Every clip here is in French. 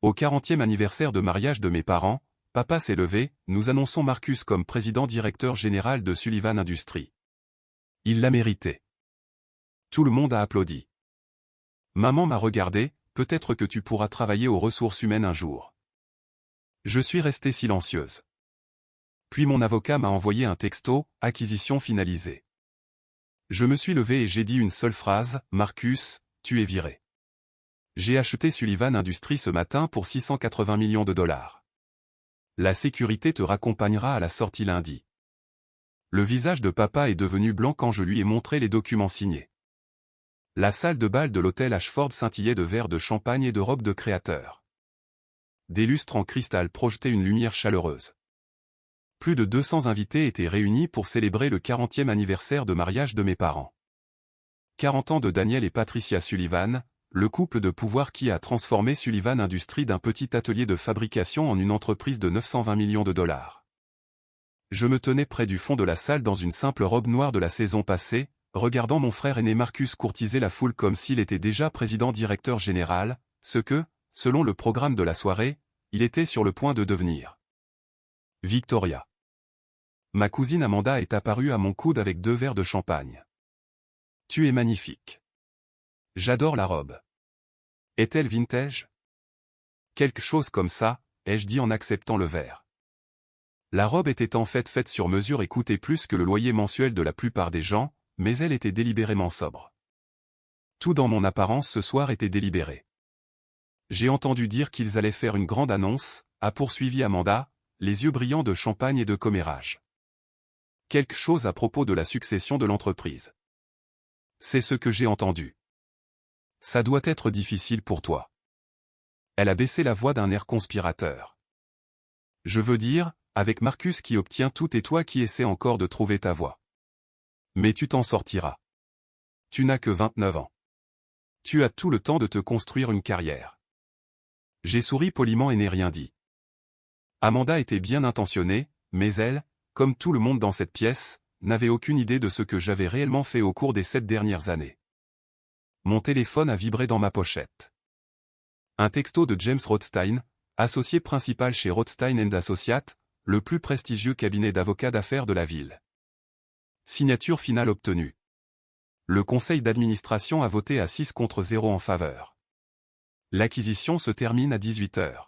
Au 40e anniversaire de mariage de mes parents, papa s'est levé, nous annonçons Marcus comme président-directeur général de Sullivan Industries. Il l'a mérité. Tout le monde a applaudi. Maman m'a regardé, peut-être que tu pourras travailler aux ressources humaines un jour. Je suis restée silencieuse. Puis mon avocat m'a envoyé un texto, acquisition finalisée. Je me suis levé et j'ai dit une seule phrase, Marcus, tu es viré. J'ai acheté Sullivan Industries ce matin pour 680 millions de dollars. La sécurité te raccompagnera à la sortie lundi. Le visage de papa est devenu blanc quand je lui ai montré les documents signés. La salle de bal de l'hôtel Ashford scintillait de verres de champagne et de robes de créateurs. Des lustres en cristal projetaient une lumière chaleureuse. Plus de 200 invités étaient réunis pour célébrer le 40e anniversaire de mariage de mes parents. 40 ans de Daniel et Patricia Sullivan, le couple de pouvoir qui a transformé Sullivan Industries d'un petit atelier de fabrication en une entreprise de 920 millions de dollars. Je me tenais près du fond de la salle dans une simple robe noire de la saison passée, regardant mon frère aîné Marcus courtiser la foule comme s'il était déjà président-directeur général, ce que, selon le programme de la soirée, il était sur le point de devenir. Victoria. Ma cousine Amanda est apparue à mon coude avec 2 verres de champagne. Tu es magnifique. J'adore la robe. Est-elle vintage? Quelque chose comme ça, ai-je dit en acceptant le verre. La robe était en fait faite sur mesure et coûtait plus que le loyer mensuel de la plupart des gens, mais elle était délibérément sobre. Tout dans mon apparence ce soir était délibéré. J'ai entendu dire qu'ils allaient faire une grande annonce, a poursuivi Amanda, les yeux brillants de champagne et de commérage. Quelque chose à propos de la succession de l'entreprise. C'est ce que j'ai entendu. Ça doit être difficile pour toi. Elle a baissé la voix d'un air conspirateur. Je veux dire, avec Marcus qui obtient tout et toi qui essaies encore de trouver ta voie. Mais tu t'en sortiras. Tu n'as que 29 ans. Tu as tout le temps de te construire une carrière. J'ai souri poliment et n'ai rien dit. Amanda était bien intentionnée, mais elle, comme tout le monde dans cette pièce, n'avait aucune idée de ce que j'avais réellement fait au cours des 7 dernières années. Mon téléphone a vibré dans ma pochette. Un texto de James Rothstein, associé principal chez Rothstein & Associates, le plus prestigieux cabinet d'avocats d'affaires de la ville. Signature finale obtenue. Le conseil d'administration a voté à 6 contre 0 en faveur. L'acquisition se termine à 18 h.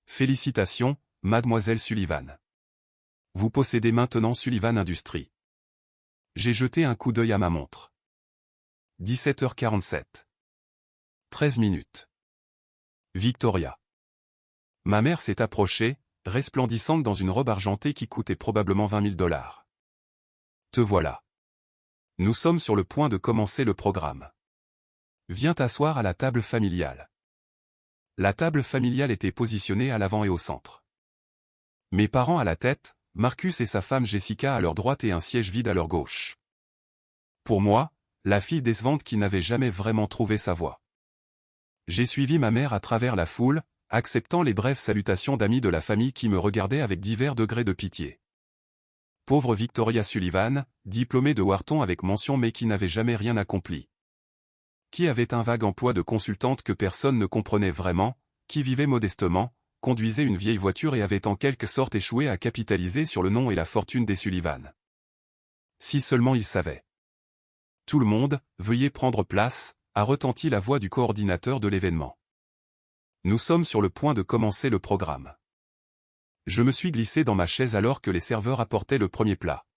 Félicitations, mademoiselle Sullivan. Vous possédez maintenant Sullivan Industries. J'ai jeté un coup d'œil à ma montre. 17h47. 13 minutes. Victoria. Ma mère s'est approchée, resplendissante dans une robe argentée qui coûtait probablement 20 000 dollars. Te voilà. Nous sommes sur le point de commencer le programme. Viens t'asseoir à la table familiale. La table familiale était positionnée à l'avant et au centre. Mes parents à la tête, Marcus et sa femme Jessica à leur droite et un siège vide à leur gauche. Pour moi, la fille décevante qui n'avait jamais vraiment trouvé sa voie. J'ai suivi ma mère à travers la foule, acceptant les brèves salutations d'amis de la famille qui me regardaient avec divers degrés de pitié. Pauvre Victoria Sullivan, diplômée de Wharton avec mention mais qui n'avait jamais rien accompli. Qui avait un vague emploi de consultante que personne ne comprenait vraiment, qui vivait modestement, conduisait une vieille voiture et avait en quelque sorte échoué à capitaliser sur le nom et la fortune des Sullivan. Si seulement il savait. Tout le monde, veuillez prendre place, a retenti la voix du coordinateur de l'événement. Nous sommes sur le point de commencer le programme. Je me suis glissé dans ma chaise alors que les serveurs apportaient le premier plat.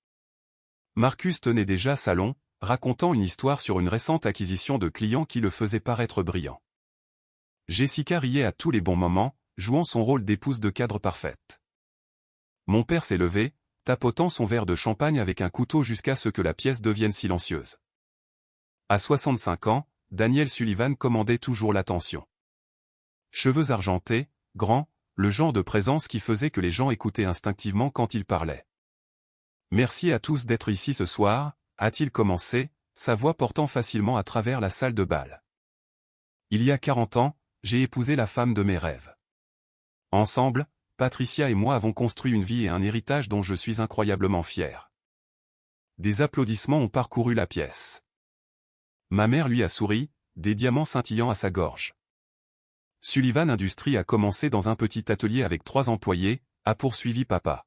Marcus tenait déjà salon, racontant une histoire sur une récente acquisition de clients qui le faisait paraître brillant. Jessica riait à tous les bons moments, jouant son rôle d'épouse de cadre parfaite. Mon père s'est levé, tapotant son verre de champagne avec un couteau jusqu'à ce que la pièce devienne silencieuse. À 65 ans, Daniel Sullivan commandait toujours l'attention. Cheveux argentés, grands, le genre de présence qui faisait que les gens écoutaient instinctivement quand il parlait. Merci à tous d'être ici ce soir, a-t-il commencé, sa voix portant facilement à travers la salle de bal. Il y a 40 ans, j'ai épousé la femme de mes rêves. Ensemble, Patricia et moi avons construit une vie et un héritage dont je suis incroyablement fier. Des applaudissements ont parcouru la pièce. Ma mère lui a souri, des diamants scintillant à sa gorge. Sullivan Industries a commencé dans un petit atelier avec 3 employés, a poursuivi papa.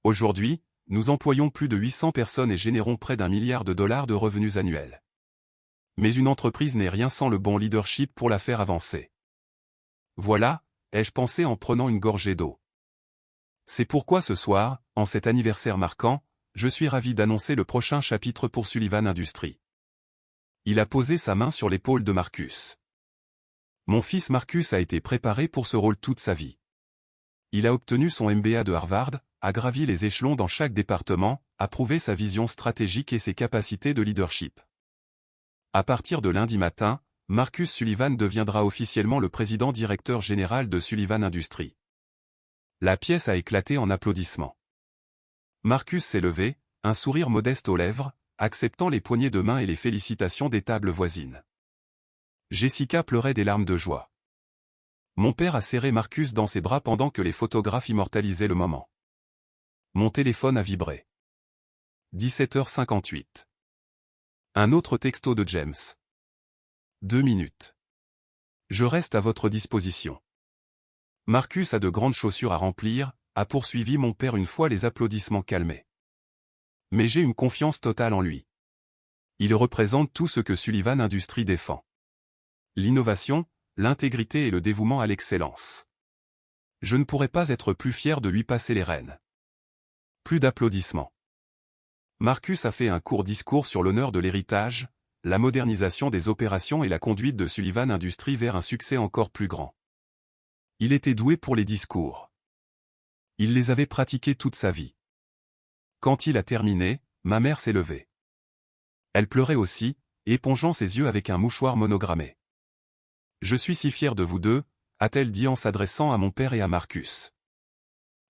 Aujourd'hui, nous employons plus de 800 personnes et générons près d'1 milliard de dollars de revenus annuels. Mais une entreprise n'est rien sans le bon leadership pour la faire avancer. Voilà, ai-je pensé en prenant une gorgée d'eau. C'est pourquoi ce soir, en cet anniversaire marquant, je suis ravi d'annoncer le prochain chapitre pour Sullivan Industries. Il a posé sa main sur l'épaule de Marcus. Mon fils Marcus a été préparé pour ce rôle toute sa vie. Il a obtenu son MBA de Harvard, a gravi les échelons dans chaque département, a prouvé sa vision stratégique et ses capacités de leadership. À partir de lundi matin, Marcus Sullivan deviendra officiellement le président directeur général de Sullivan Industries. La pièce a éclaté en applaudissements. Marcus s'est levé, un sourire modeste aux lèvres, acceptant les poignées de main et les félicitations des tables voisines. Jessica pleurait des larmes de joie. Mon père a serré Marcus dans ses bras pendant que les photographes immortalisaient le moment. Mon téléphone a vibré. 17h58. Un autre texto de James. 2 minutes. Je reste à votre disposition. Marcus a de grandes chaussures à remplir, a poursuivi mon père une fois les applaudissements calmés. Mais j'ai une confiance totale en lui. Il représente tout ce que Sullivan Industries défend. L'innovation, l'intégrité et le dévouement à l'excellence. Je ne pourrais pas être plus fier de lui passer les rênes. Plus d'applaudissements. Marcus a fait un court discours sur l'honneur de l'héritage, la modernisation des opérations et la conduite de Sullivan Industries vers un succès encore plus grand. Il était doué pour les discours. Il les avait pratiqués toute sa vie. Quand il a terminé, ma mère s'est levée. Elle pleurait aussi, épongeant ses yeux avec un mouchoir monogrammé. « Je suis si fier de vous deux », a-t-elle dit en s'adressant à mon père et à Marcus.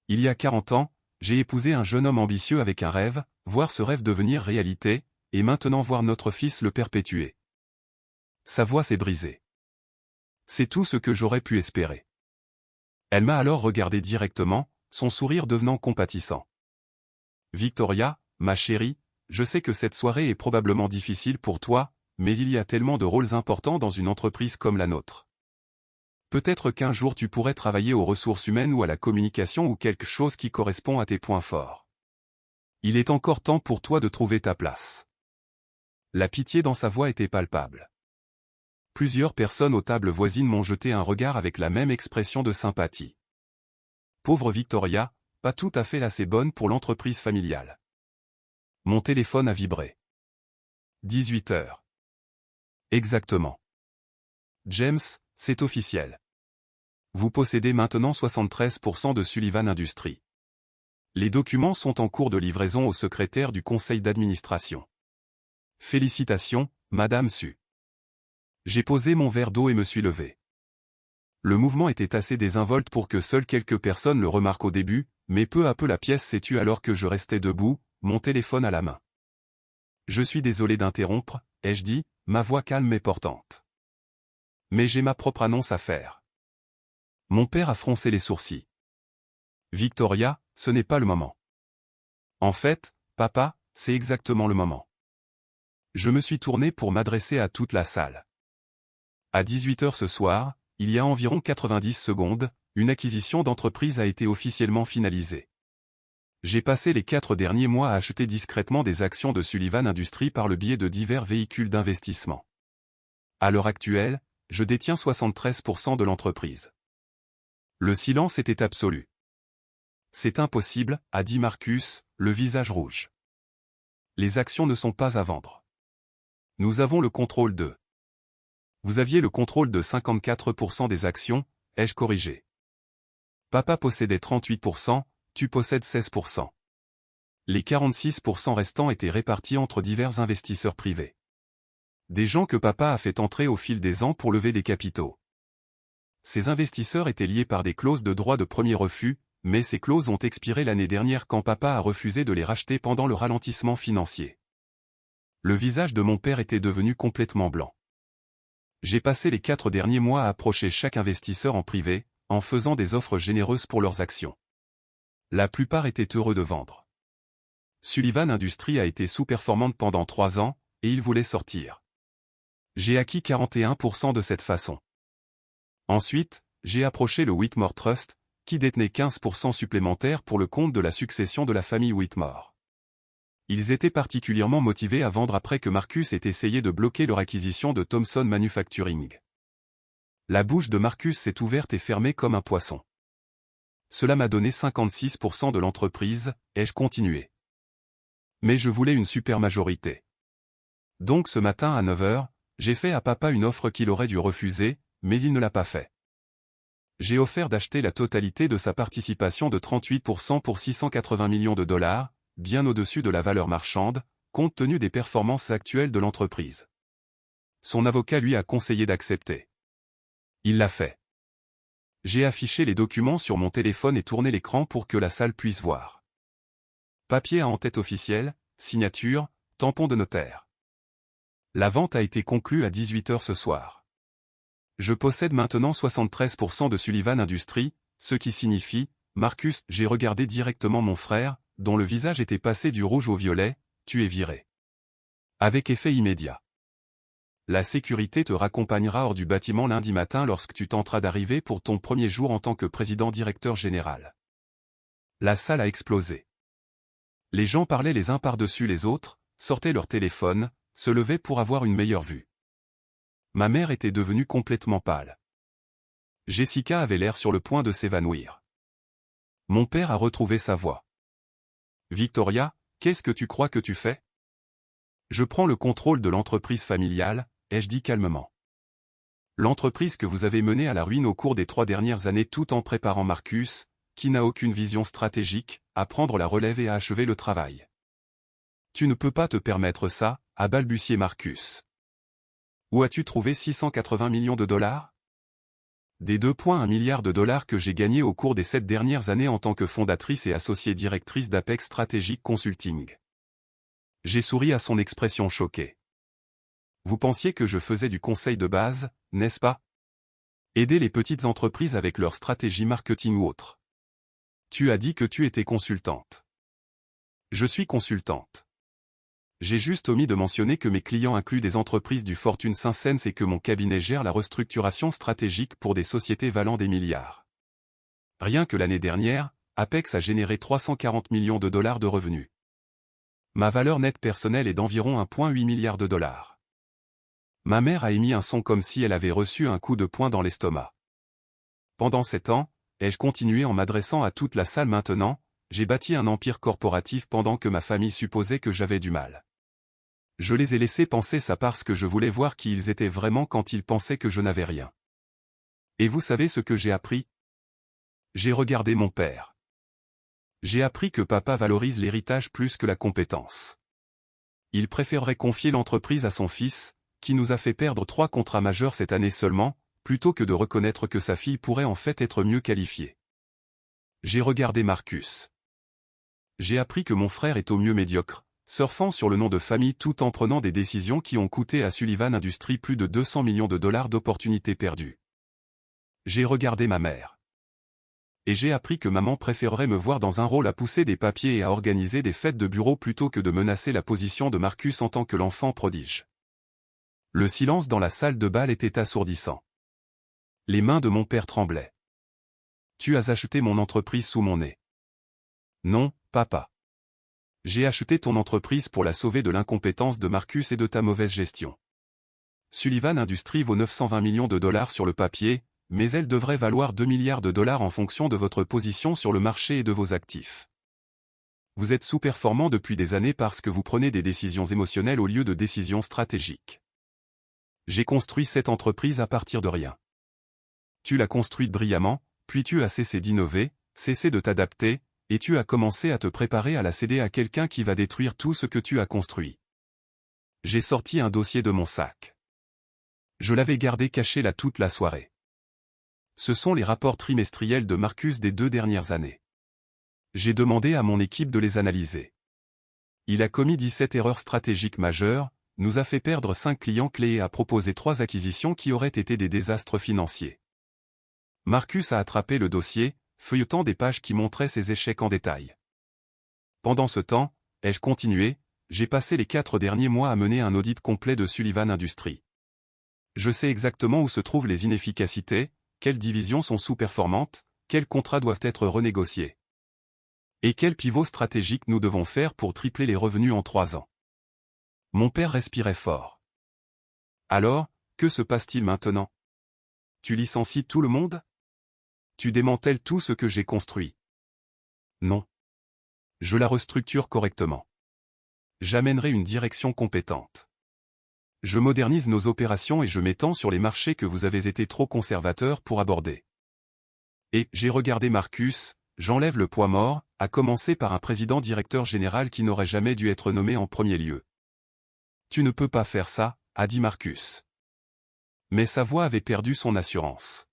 Il y a 40 ans, j'ai épousé un jeune homme ambitieux avec un rêve, voir ce rêve devenir réalité, et maintenant voir notre fils le perpétuer. Sa voix s'est brisée. C'est tout ce que j'aurais pu espérer. Elle m'a alors regardé directement, son sourire devenant compatissant. Victoria, ma chérie, je sais que cette soirée est probablement difficile pour toi, mais il y a tellement de rôles importants dans une entreprise comme la nôtre. Peut-être qu'un jour tu pourrais travailler aux ressources humaines ou à la communication ou quelque chose qui correspond à tes points forts. Il est encore temps pour toi de trouver ta place. La pitié dans sa voix était palpable. Plusieurs personnes aux tables voisines m'ont jeté un regard avec la même expression de sympathie. Pauvre Victoria, pas tout à fait assez bonne pour l'entreprise familiale. Mon téléphone a vibré. 18 heures. Exactement. James, c'est officiel. Vous possédez maintenant 73% de Sullivan Industries. Les documents sont en cours de livraison au secrétaire du conseil d'administration. Félicitations, Madame Su. J'ai posé mon verre d'eau et me suis levé. Le mouvement était assez désinvolte pour que seules quelques personnes le remarquent au début, mais peu à peu la pièce s'est tue alors que je restais debout, mon téléphone à la main. Je suis désolé d'interrompre, ai-je dit, ma voix calme mais portante. Mais j'ai ma propre annonce à faire. Mon père a froncé les sourcils. Victoria, ce n'est pas le moment. En fait, papa, c'est exactement le moment. Je me suis tourné pour m'adresser à toute la salle. À 18 h ce soir, il y a environ 90 secondes, une acquisition d'entreprise a été officiellement finalisée. J'ai passé les 4 derniers mois à acheter discrètement des actions de Sullivan Industries par le biais de divers véhicules d'investissement. À l'heure actuelle, je détiens 73% de l'entreprise. Le silence était absolu. C'est impossible, a dit Marcus, le visage rouge. Les actions ne sont pas à vendre. Nous avons le contrôle de. Vous aviez le contrôle de 54% des actions, ai-je corrigé. Papa possédait 38%, tu possèdes 16%. Les 46% restants étaient répartis entre divers investisseurs privés. Des gens que papa a fait entrer au fil des ans pour lever des capitaux. Ces investisseurs étaient liés par des clauses de droit de premier refus, mais ces clauses ont expiré l'année dernière quand papa a refusé de les racheter pendant le ralentissement financier. Le visage de mon père était devenu complètement blanc. J'ai passé les 4 derniers mois à approcher chaque investisseur en privé, en faisant des offres généreuses pour leurs actions. La plupart étaient heureux de vendre. Sullivan Industries a été sous-performante pendant 3 ans, et ils voulaient sortir. J'ai acquis 41% de cette façon. Ensuite, j'ai approché le Whitmore Trust, qui détenait 15% supplémentaires pour le compte de la succession de la famille Whitmore. Ils étaient particulièrement motivés à vendre après que Marcus ait essayé de bloquer leur acquisition de Thomson Manufacturing. La bouche de Marcus s'est ouverte et fermée comme un poisson. Cela m'a donné 56% de l'entreprise, ai-je continué. Mais je voulais une super majorité. Donc ce matin à 9 h, j'ai fait à papa une offre qu'il aurait dû refuser, mais il ne l'a pas fait. J'ai offert d'acheter la totalité de sa participation de 38% pour 680 millions de dollars, bien au-dessus de la valeur marchande, compte tenu des performances actuelles de l'entreprise. Son avocat lui a conseillé d'accepter. Il l'a fait. J'ai affiché les documents sur mon téléphone et tourné l'écran pour que la salle puisse voir. Papier à en-tête officielle, signature, tampon de notaire. La vente a été conclue à 18 h ce soir. Je possède maintenant 73% de Sullivan Industries, ce qui signifie, Marcus, j'ai regardé directement mon frère, dont le visage était passé du rouge au violet, tu es viré. Avec effet immédiat. La sécurité te raccompagnera hors du bâtiment lundi matin lorsque tu tenteras d'arriver pour ton premier jour en tant que président-directeur général. La salle a explosé. Les gens parlaient les uns par-dessus les autres, sortaient leur téléphone, se levaient pour avoir une meilleure vue. Ma mère était devenue complètement pâle. Jessica avait l'air sur le point de s'évanouir. Mon père a retrouvé sa voix. Victoria, qu'est-ce que tu crois que tu fais? Je prends le contrôle de l'entreprise familiale, ai-je dit calmement. L'entreprise que vous avez menée à la ruine au cours des 3 dernières années tout en préparant Marcus, qui n'a aucune vision stratégique, à prendre la relève et à achever le travail. Tu ne peux pas te permettre ça, a balbutié Marcus. Où as-tu trouvé 680 millions de dollars? Des 2,1 milliards de dollars que j'ai gagnés au cours des 7 dernières années en tant que fondatrice et associée directrice d'Apex Strategic Consulting. J'ai souri à son expression choquée. Vous pensiez que je faisais du conseil de base, n'est-ce pas? Aider les petites entreprises avec leur stratégie marketing ou autre. Tu as dit que tu étais consultante. Je suis consultante. J'ai juste omis de mentionner que mes clients incluent des entreprises du Fortune 500 et que mon cabinet gère la restructuration stratégique pour des sociétés valant des milliards. Rien que l'année dernière, Apex a généré 340 millions de dollars de revenus. Ma valeur nette personnelle est d'environ 1,8 milliard de dollars. Ma mère a émis un son comme si elle avait reçu un coup de poing dans l'estomac. Pendant 7 ans, ai-je continué en m'adressant à toute la salle maintenant, j'ai bâti un empire corporatif pendant que ma famille supposait que j'avais du mal. Je les ai laissés penser ça parce que je voulais voir qui ils étaient vraiment quand ils pensaient que je n'avais rien. Et vous savez ce que j'ai appris? J'ai regardé mon père. J'ai appris que papa valorise l'héritage plus que la compétence. Il préférerait confier l'entreprise à son fils, qui nous a fait perdre 3 contrats majeurs cette année seulement, plutôt que de reconnaître que sa fille pourrait en fait être mieux qualifiée. J'ai regardé Marcus. J'ai appris que mon frère est au mieux médiocre, surfant sur le nom de famille tout en prenant des décisions qui ont coûté à Sullivan Industries plus de 200 millions de dollars d'opportunités perdues. J'ai regardé ma mère. Et j'ai appris que maman préférerait me voir dans un rôle à pousser des papiers et à organiser des fêtes de bureau plutôt que de menacer la position de Marcus en tant que l'enfant prodige. Le silence dans la salle de bal était assourdissant. Les mains de mon père tremblaient. Tu as acheté mon entreprise sous mon nez. Non, papa. J'ai acheté ton entreprise pour la sauver de l'incompétence de Marcus et de ta mauvaise gestion. Sullivan Industries vaut 920 millions de dollars sur le papier, mais elle devrait valoir 2 milliards de dollars en fonction de votre position sur le marché et de vos actifs. Vous êtes sous-performant depuis des années parce que vous prenez des décisions émotionnelles au lieu de décisions stratégiques. J'ai construit cette entreprise à partir de rien. Tu l'as construite brillamment, puis tu as cessé d'innover, cessé de t'adapter, et tu as commencé à te préparer à la céder à quelqu'un qui va détruire tout ce que tu as construit. J'ai sorti un dossier de mon sac. Je l'avais gardé caché là toute la soirée. Ce sont les rapports trimestriels de Marcus des 2 dernières années. J'ai demandé à mon équipe de les analyser. Il a commis 17 erreurs stratégiques majeures, nous a fait perdre 5 clients clés et a proposé 3 acquisitions qui auraient été des désastres financiers. Marcus a attrapé le dossier, feuilletant des pages qui montraient ses échecs en détail. Pendant ce temps, ai-je continué, j'ai passé les 4 derniers mois à mener un audit complet de Sullivan Industries. Je sais exactement où se trouvent les inefficacités, quelles divisions sont sous-performantes, quels contrats doivent être renégociés. Et quel pivot stratégique nous devons faire pour tripler les revenus en 3 ans. Mon père respirait fort. Alors, que se passe-t-il maintenant? Tu licencies tout le monde? Tu démantèles tout ce que j'ai construit? Non. Je la restructure correctement. J'amènerai une direction compétente. Je modernise nos opérations et je m'étends sur les marchés que vous avez été trop conservateurs pour aborder. Et, j'ai regardé Marcus, j'enlève le poids mort, à commencer par un président-directeur général qui n'aurait jamais dû être nommé en premier lieu. Tu ne peux pas faire ça, a dit Marcus. Mais sa voix avait perdu son assurance.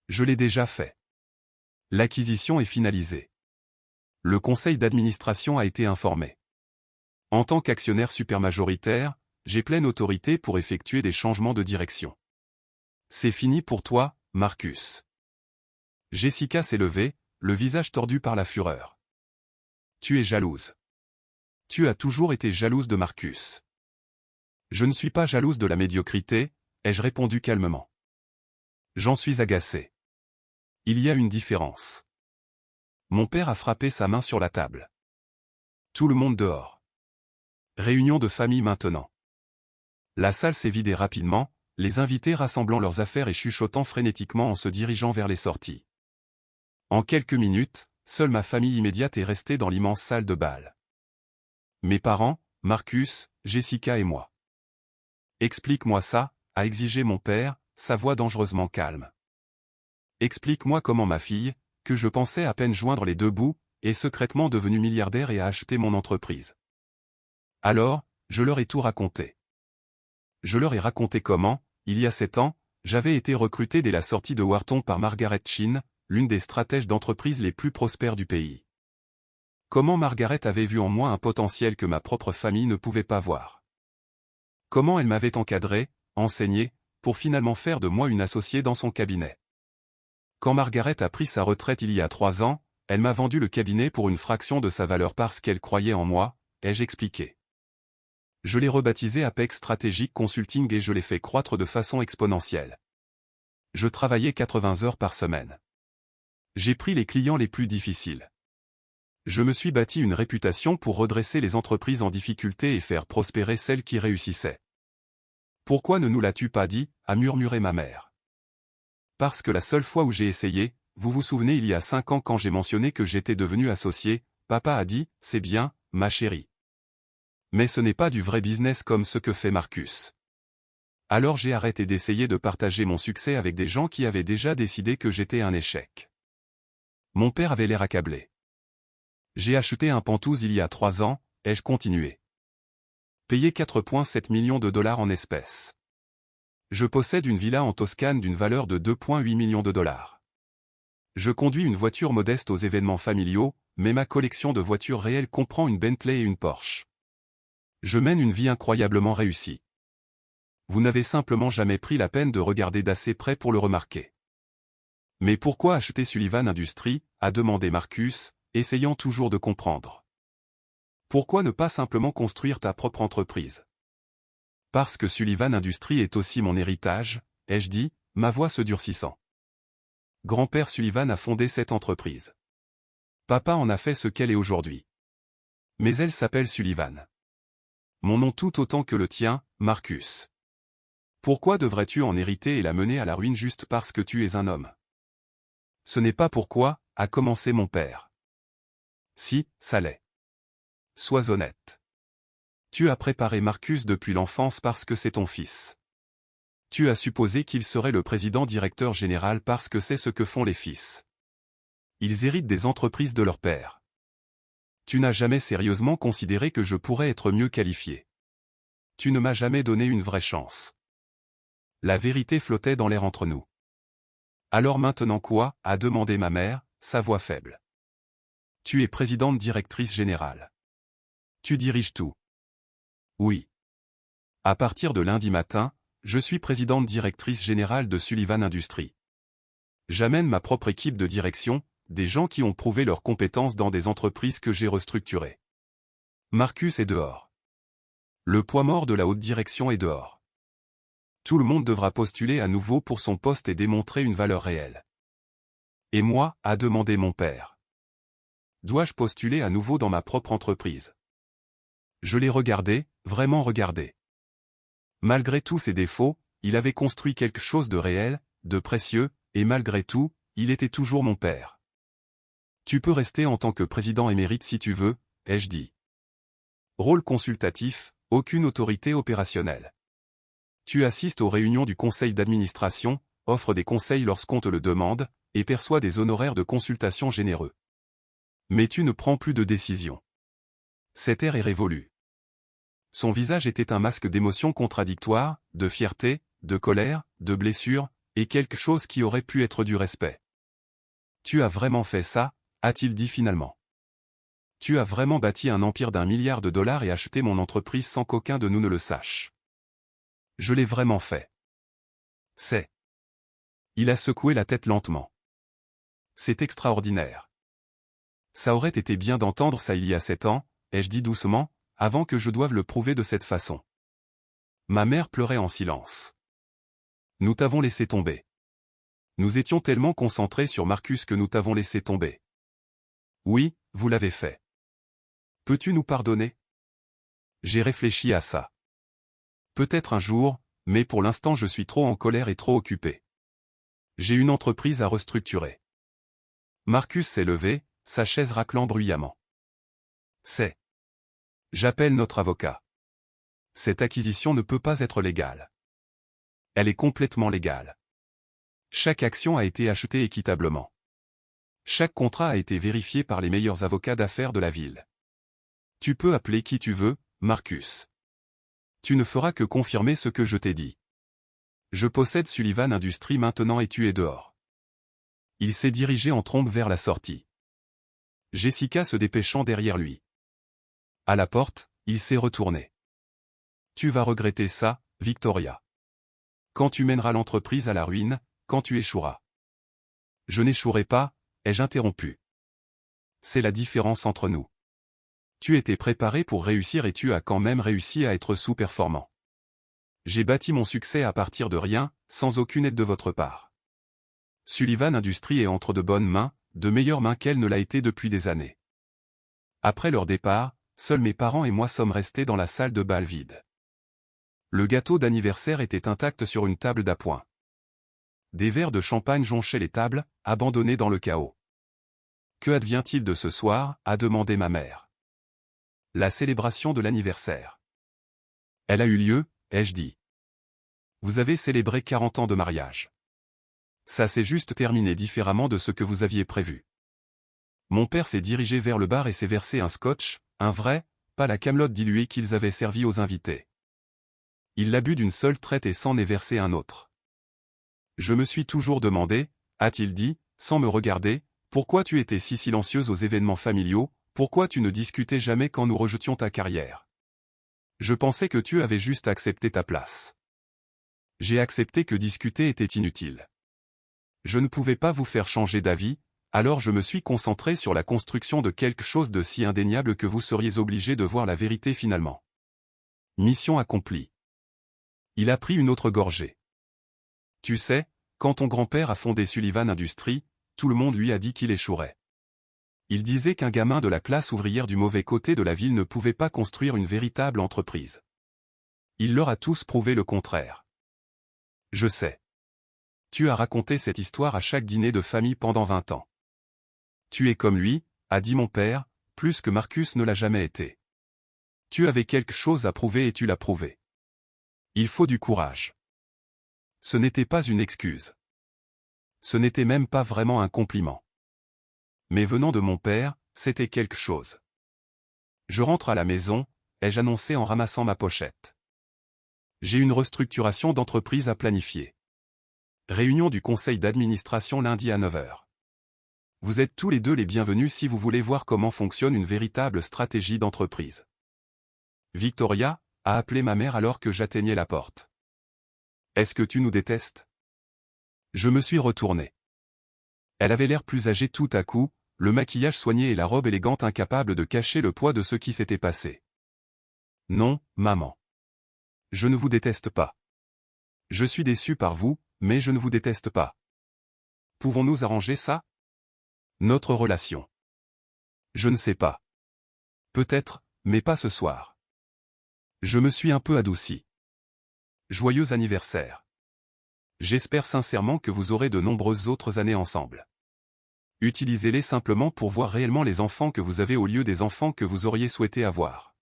Je l'ai déjà fait. L'acquisition est finalisée. Le conseil d'administration a été informé. En tant qu'actionnaire supermajoritaire, j'ai pleine autorité pour effectuer des changements de direction. C'est fini pour toi, Marcus. Jessica s'est levée, le visage tordu par la fureur. Tu es jalouse. Tu as toujours été jalouse de Marcus. Je ne suis pas jalouse de la médiocrité, ai-je répondu calmement. J'en suis agacé. Il y a une différence. Mon père a frappé sa main sur la table. Tout le monde dehors. Réunion de famille maintenant. La salle s'est vidée rapidement, les invités rassemblant leurs affaires et chuchotant frénétiquement en se dirigeant vers les sorties. En quelques minutes, seule ma famille immédiate est restée dans l'immense salle de bal. Mes parents, Marcus, Jessica et moi. Explique-moi ça, a exigé mon père, sa voix dangereusement calme. Explique-moi comment ma fille, que je pensais à peine joindre les deux bouts, est secrètement devenue milliardaire et a acheté mon entreprise. Alors, je leur ai tout raconté. Je leur ai raconté comment, il y a 7 ans, j'avais été recruté dès la sortie de Wharton par Margaret Chin, l'une des stratèges d'entreprise les plus prospères du pays. Comment Margaret avait vu en moi un potentiel que ma propre famille ne pouvait pas voir. Comment elle m'avait encadré, enseigné, pour finalement faire de moi une associée dans son cabinet. Quand Margaret a pris sa retraite il y a 3 ans, elle m'a vendu le cabinet pour une fraction de sa valeur parce qu'elle croyait en moi, ai-je expliqué. Je l'ai rebaptisé Apex Strategic Consulting et je l'ai fait croître de façon exponentielle. Je travaillais 80 heures par semaine. J'ai pris les clients les plus difficiles. Je me suis bâti une réputation pour redresser les entreprises en difficulté et faire prospérer celles qui réussissaient. Pourquoi ne nous l'as-tu pas dit, a murmuré ma mère. Parce que la seule fois où j'ai essayé, vous vous souvenez il y a 5 ans quand j'ai mentionné que j'étais devenu associé, papa a dit, c'est bien, ma chérie. Mais ce n'est pas du vrai business comme ce que fait Marcus. Alors j'ai arrêté d'essayer de partager mon succès avec des gens qui avaient déjà décidé que j'étais un échec. Mon père avait l'air accablé. J'ai acheté un Pantouz il y a 3 ans, ai-je continué. Payé 4,7 millions de dollars en espèces. Je possède une villa en Toscane d'une valeur de 2,8 millions de dollars. Je conduis une voiture modeste aux événements familiaux, mais ma collection de voitures réelles comprend une Bentley et une Porsche. Je mène une vie incroyablement réussie. Vous n'avez simplement jamais pris la peine de regarder d'assez près pour le remarquer. Mais pourquoi acheter Sullivan Industries, a demandé Marcus, essayant toujours de comprendre. Pourquoi ne pas simplement construire ta propre entreprise? Parce que Sullivan Industries est aussi mon héritage, ai-je dit, ma voix se durcissant. Grand-père Sullivan a fondé cette entreprise. Papa en a fait ce qu'elle est aujourd'hui. Mais elle s'appelle Sullivan. Mon nom tout autant que le tien, Marcus. Pourquoi devrais-tu en hériter et la mener à la ruine juste parce que tu es un homme? Ce n'est pas pourquoi, a commencé mon père. Si, ça l'est. Sois honnête. Tu as préparé Marcus depuis l'enfance parce que c'est ton fils. Tu as supposé qu'il serait le président-directeur général parce que c'est ce que font les fils. Ils héritent des entreprises de leur père. Tu n'as jamais sérieusement considéré que je pourrais être mieux qualifié. Tu ne m'as jamais donné une vraie chance. La vérité flottait dans l'air entre nous. Alors maintenant quoi, a demandé ma mère, sa voix faible. Tu es présidente directrice générale. Tu diriges tout. Oui. À partir de lundi matin, je suis présidente directrice générale de Sullivan Industries. J'amène ma propre équipe de direction, des gens qui ont prouvé leurs compétences dans des entreprises que j'ai restructurées. Marcus est dehors. Le poids mort de la haute direction est dehors. Tout le monde devra postuler à nouveau pour son poste et démontrer une valeur réelle. Et moi, a demandé mon père. Dois-je postuler à nouveau dans ma propre entreprise? Je l'ai regardé, vraiment regardé. Malgré tous ses défauts, il avait construit quelque chose de réel, de précieux, et malgré tout, il était toujours mon père. Tu peux rester en tant que président émérite si tu veux, ai-je dit. Rôle consultatif, aucune autorité opérationnelle. Tu assistes aux réunions du conseil d'administration, offres des conseils lorsqu'on te le demande, et perçois des honoraires de consultation généreux. Mais tu ne prends plus de décision. Cet air est révolu. Son visage était un masque d'émotions contradictoires, de fierté, de colère, de blessure, et quelque chose qui aurait pu être du respect. Tu as vraiment fait ça, a-t-il dit finalement. Tu as vraiment bâti un empire d'1 milliard de dollars et acheté mon entreprise sans qu'aucun de nous ne le sache. Je l'ai vraiment fait. C'est. Il a secoué la tête lentement. C'est extraordinaire. Ça aurait été bien d'entendre ça il y a 7 ans, ai-je dit doucement, avant que je doive le prouver de cette façon. Ma mère pleurait en silence. Nous t'avons laissé tomber. Nous étions tellement concentrés sur Marcus que nous t'avons laissé tomber. Oui, vous l'avez fait. Peux-tu nous pardonner? J'ai réfléchi à ça. Peut-être un jour, mais pour l'instant je suis trop en colère et trop occupé. J'ai une entreprise à restructurer. Marcus s'est levé, sa chaise raclant bruyamment. C'est. J'appelle notre avocat. Cette acquisition ne peut pas être légale. Elle est complètement légale. Chaque action a été achetée équitablement. Chaque contrat a été vérifié par les meilleurs avocats d'affaires de la ville. Tu peux appeler qui tu veux, Marcus. Tu ne feras que confirmer ce que je t'ai dit. Je possède Sullivan Industries maintenant et tu es dehors. Il s'est dirigé en trombe vers la sortie. Jessica se dépêchant derrière lui. À la porte, il s'est retourné. Tu vas regretter ça, Victoria. Quand tu mèneras l'entreprise à la ruine, quand tu échoueras. Je n'échouerai pas, ai-je interrompu. C'est la différence entre nous. Tu étais préparé pour réussir et tu as quand même réussi à être sous-performant. J'ai bâti mon succès à partir de rien, sans aucune aide de votre part. Sullivan Industries est entre de bonnes mains, de meilleures mains qu'elle ne l'a été depuis des années. Après leur départ, seuls mes parents et moi sommes restés dans la salle de bal vide. Le gâteau d'anniversaire était intact sur une table d'appoint. Des verres de champagne jonchaient les tables, abandonnées dans le chaos. Que advient-il de ce soir, a demandé ma mère. La célébration de l'anniversaire. Elle a eu lieu, ai-je dit. Vous avez célébré 40 ans de mariage. Ça s'est juste terminé différemment de ce que vous aviez prévu. Mon père s'est dirigé vers le bar et s'est versé un scotch, un vrai, pas la camelote diluée qu'ils avaient servi aux invités. Il l'a bu d'une seule traite et s'en est versé un autre. Je me suis toujours demandé, a-t-il dit, sans me regarder, pourquoi tu étais si silencieuse aux événements familiaux, pourquoi tu ne discutais jamais quand nous rejetions ta carrière. Je pensais que tu avais juste accepté ta place. J'ai accepté que discuter était inutile. Je ne pouvais pas vous faire changer d'avis, alors je me suis concentré sur la construction de quelque chose de si indéniable que vous seriez obligé de voir la vérité finalement. Mission accomplie. Il a pris une autre gorgée. Tu sais, quand ton grand-père a fondé Sullivan Industries, tout le monde lui a dit qu'il échouerait. Il disait qu'un gamin de la classe ouvrière du mauvais côté de la ville ne pouvait pas construire une véritable entreprise. Il leur a tous prouvé le contraire. Je sais. Tu as raconté cette histoire à chaque dîner de famille pendant 20 ans. Tu es comme lui, a dit mon père, plus que Marcus ne l'a jamais été. Tu avais quelque chose à prouver et tu l'as prouvé. Il faut du courage. Ce n'était pas une excuse. Ce n'était même pas vraiment un compliment. Mais venant de mon père, c'était quelque chose. Je rentre à la maison, ai-je annoncé en ramassant ma pochette. J'ai une restructuration d'entreprise à planifier. Réunion du conseil d'administration lundi à 9 h. Vous êtes tous les deux les bienvenus si vous voulez voir comment fonctionne une véritable stratégie d'entreprise. Victoria, a appelé ma mère alors que j'atteignais la porte. Est-ce que tu nous détestes? Je me suis retourné. Elle avait l'air plus âgée tout à coup, le maquillage soigné et la robe élégante incapable de cacher le poids de ce qui s'était passé. Non, maman. Je ne vous déteste pas. Je suis déçu par vous, mais je ne vous déteste pas. Pouvons-nous arranger ça? Notre relation. Je ne sais pas. Peut-être, mais pas ce soir. Je me suis un peu adouci. Joyeux anniversaire. J'espère sincèrement que vous aurez de nombreuses autres années ensemble. Utilisez-les simplement pour voir réellement les enfants que vous avez au lieu des enfants que vous auriez souhaité avoir.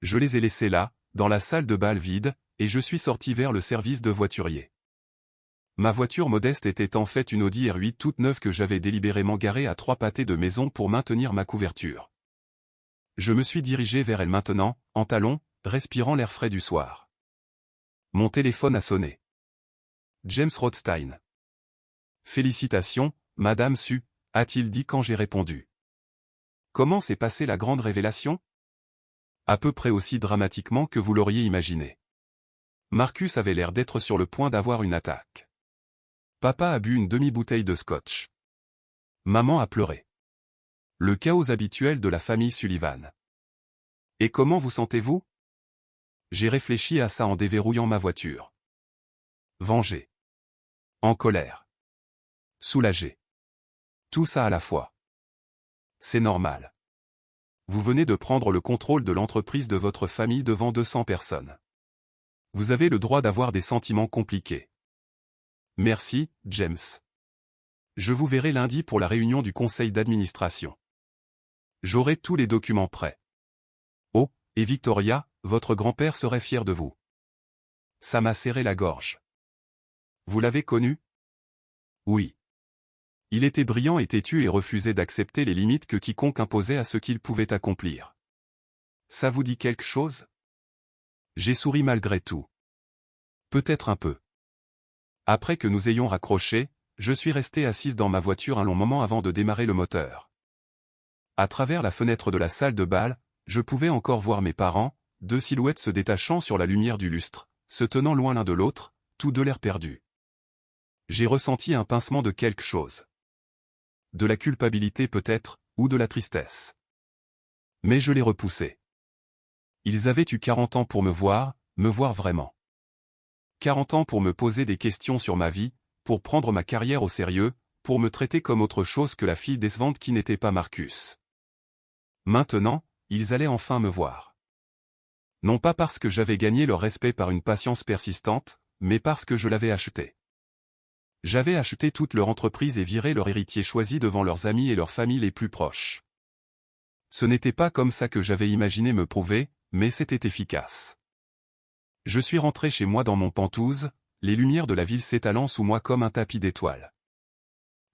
Je les ai laissés là, dans la salle de bal vide, et je suis sorti vers le service de voiturier. Ma voiture modeste était en fait une Audi R8 toute neuve que j'avais délibérément garée à 3 pâtés de maison pour maintenir ma couverture. Je me suis dirigé vers elle maintenant, en talons, respirant l'air frais du soir. Mon téléphone a sonné. James Rothstein. Félicitations, Madame Su, a-t-il dit quand j'ai répondu. Comment s'est passée la grande révélation? À peu près aussi dramatiquement que vous l'auriez imaginé. Marcus avait l'air d'être sur le point d'avoir une attaque. Papa a bu une demi-bouteille de scotch. Maman a pleuré. Le chaos habituel de la famille Sullivan. Et comment vous sentez-vous? J'ai réfléchi à ça en déverrouillant ma voiture. Vengé. En colère. Soulagé. Tout ça à la fois. C'est normal. Vous venez de prendre le contrôle de l'entreprise de votre famille devant 200 personnes. Vous avez le droit d'avoir des sentiments compliqués. Merci, James. Je vous verrai lundi pour la réunion du conseil d'administration. J'aurai tous les documents prêts. Oh, et Victoria, votre grand-père serait fier de vous. Ça m'a serré la gorge. Vous l'avez connu? Oui. Il était brillant et têtu et refusait d'accepter les limites que quiconque imposait à ce qu'il pouvait accomplir. Ça vous dit quelque chose? J'ai souri malgré tout. Peut-être un peu. Après que nous ayons raccroché, je suis resté assise dans ma voiture un long moment avant de démarrer le moteur. À travers la fenêtre de la salle de bal, je pouvais encore voir mes parents, 2 silhouettes se détachant sur la lumière du lustre, se tenant loin l'un de l'autre, tous deux l'air perdus. J'ai ressenti un pincement de quelque chose. De la culpabilité peut-être, ou de la tristesse. Mais je les repoussais. Ils avaient eu 40 ans pour me voir vraiment. 40 ans pour me poser des questions sur ma vie, pour prendre ma carrière au sérieux, pour me traiter comme autre chose que la fille décevante qui n'était pas Marcus. Maintenant, ils allaient enfin me voir. Non pas parce que j'avais gagné leur respect par une patience persistante, mais parce que je l'avais acheté. J'avais acheté toute leur entreprise et viré leur héritier choisi devant leurs amis et leurs familles les plus proches. Ce n'était pas comme ça que j'avais imaginé me prouver, mais c'était efficace. Je suis rentré chez moi dans mon Penthouse, les lumières de la ville s'étalant sous moi comme un tapis d'étoiles.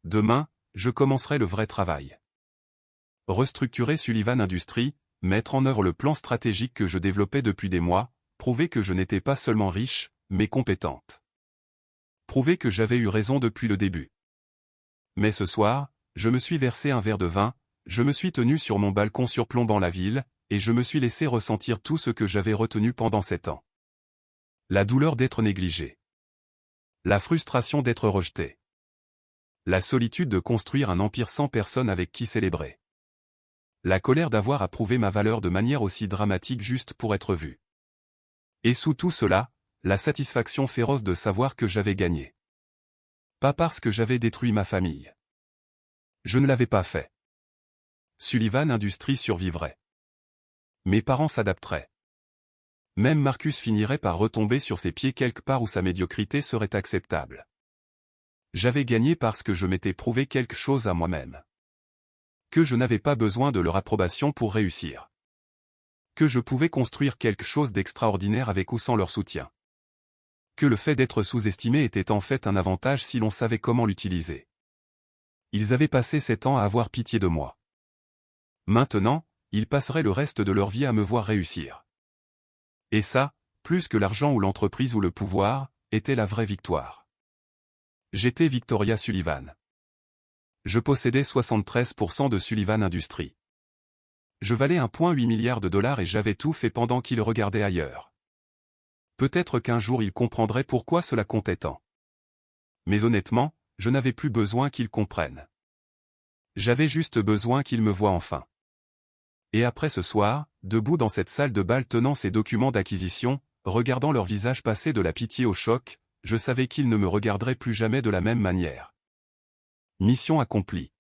Demain, je commencerai le vrai travail. Restructurer Sullivan Industries, mettre en œuvre le plan stratégique que je développais depuis des mois, prouver que je n'étais pas seulement riche, mais compétente. Prouver que j'avais eu raison depuis le début. Mais ce soir, je me suis versé un verre de vin, je me suis tenu sur mon balcon surplombant la ville, et je me suis laissé ressentir tout ce que j'avais retenu pendant 7 ans. La douleur d'être négligé. La frustration d'être rejeté. La solitude de construire un empire sans personne avec qui célébrer. La colère d'avoir à prouver ma valeur de manière aussi dramatique juste pour être vu. Et sous tout cela, la satisfaction féroce de savoir que j'avais gagné. Pas parce que j'avais détruit ma famille. Je ne l'avais pas fait. Sullivan Industries survivrait. Mes parents s'adapteraient. Même Marcus finirait par retomber sur ses pieds quelque part où sa médiocrité serait acceptable. J'avais gagné parce que je m'étais prouvé quelque chose à moi-même. Que je n'avais pas besoin de leur approbation pour réussir. Que je pouvais construire quelque chose d'extraordinaire avec ou sans leur soutien. Que le fait d'être sous-estimé était en fait un avantage si l'on savait comment l'utiliser. Ils avaient passé 7 ans à avoir pitié de moi. Maintenant, ils passeraient le reste de leur vie à me voir réussir. Et ça, plus que l'argent ou l'entreprise ou le pouvoir, était la vraie victoire. J'étais Victoria Sullivan. Je possédais 73% de Sullivan Industries. Je valais 1,8 milliard de dollars et j'avais tout fait pendant qu'ils regardaient ailleurs. Peut-être qu'un jour ils comprendraient pourquoi cela comptait tant. Mais honnêtement, je n'avais plus besoin qu'ils comprennent. J'avais juste besoin qu'ils me voient enfin. Et après ce soir, debout dans cette salle de bal tenant ces documents d'acquisition, regardant leur visage passer de la pitié au choc, je savais qu'ils ne me regarderaient plus jamais de la même manière. Mission accomplie.